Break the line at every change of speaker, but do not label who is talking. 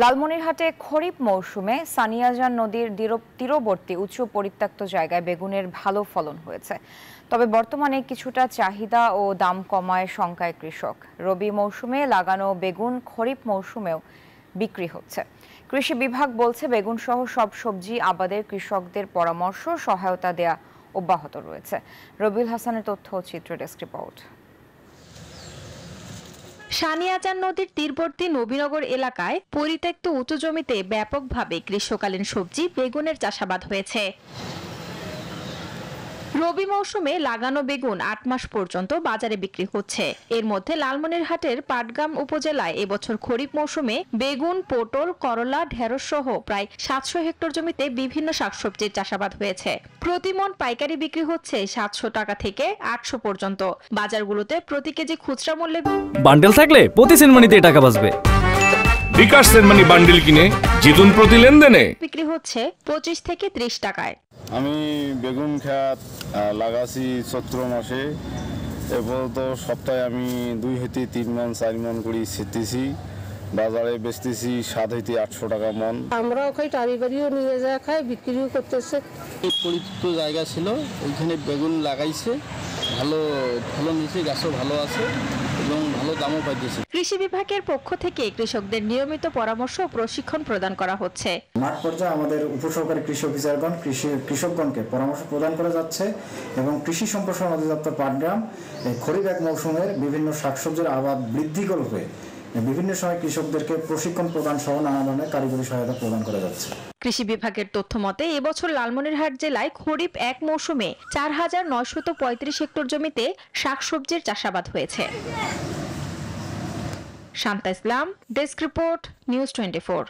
লালমনিরহাটে খরিফ মৌসুমে সানিয়াজান নদীর তীরবর্তী উঁচু পরিত্যক্ত জায়গায় বেগুনের ভালো ফলন হয়েছে। তবে বর্তমানে কিছুটা চাহিদা ও দাম কমায় শঙ্কায় কৃষক। রবি মৌসুমে লাগানো বেগুন খরিফ মৌসুমেও বিক্রি হচ্ছে। কৃষি বিভাগ বলছে বেগুন সহ সব সবজি আবাদের কৃষকদের পরামর্শ সহায়তা দেয়া অব্যাহত রয়েছে। রবিউল হাসানের তথ্য ও চিত্র ডেস্ক রিপোর্ট।
সানিয়াজান নদীর তীরবর্তী নবীনগর এলাকায় পরিত্যক্ত উঁচু জমিতে ব্যাপকভাবে গ্রীষ্মকালীন সবজি বেগুনের চাষাবাদ হয়েছে। রবি মৌসুমে লাগানো বেগুন ৮ মাস পর্যন্ত বাজারে বিক্রি হচ্ছে। এর মধ্যে লালমনিরহাটের পাটগ্রাম উপজেলায় এবছর খরিফ মৌসুমে বেগুন, পটল, করলা, ঢেঁড়স সহ প্রায় ৭০০ হেক্টর জমিতে বিভিন্ন শাকসবজির চাষাবাদ হয়েছে। প্রতি মণ পাইকারি বিক্রি হচ্ছে ৭০০ টাকা থেকে ৮০০ পর্যন্ত। বাজারগুলোতে প্রতি কেজি খুচরা মূল্যে
বান্ডেল থাকলে প্রতি সেনমানিতে টাকা বাঁচবে।
বিকাশ সেনমানি বান্ডেল কিনে জিতুন প্রতি লেনদেনে।
বিক্রি হচ্ছে ২৫ থেকে ৩০ টাকায়।
আমি বেগুন ক্ষেত লাগাছি চৈত্র মাসে। এরপর তো সপ্তাহে আমি ২ হইতে ৩ মণ ৪ মণ করে ছিটতেছি। বাজারে বেচতেছি ৭ হইতে ৮০০ টাকা মণ।
আমরাও খাই, টারি বাড়িও নিয়ে যা খাই, বিক্রিও করতেছে।
পরিচিত জায়গা ছিল, ওইখানে বেগুন লাগাইছে, ভালো ফলন হয়েছে, গাছও ভালো আছে এবং ভালো দামও পাইতেছে।
কৃষি বিভাগের পক্ষ থেকে কৃষকদের নিয়মিত পরামর্শ ও প্রশিক্ষণ প্রদান করা হচ্ছে।
মাঠ পর্যায়ে আমাদের উপসহকারী কৃষি অফিসারগণ কৃষকগণকে পরামর্শ প্রদান করা যাচ্ছে এবং কৃষি সম্প্রসারণ অধিদপ্তর পাটগ্রাম খরিফ এক মৌসুমের বিভিন্ন শাকসবজির আবাদ বৃদ্ধি করবে বিভিন্ন সময় কৃষকদেরকে প্রশিক্ষণ প্রদান সহ নানা ধরনের কারিগরি সহায়তা প্রদান করা যাচ্ছে।
কৃষি বিভাগের তথ্য মতে এবছর লালমনিরহাট জেলায় খরিফ এক মৌসুমে ৪,৯৩৫ হেক্টর জমিতে শাকসবজির চাষাবাদ হয়েছে। শান্তা ইসলাম, ডেস্ক রিপোর্ট, নিউজ 24।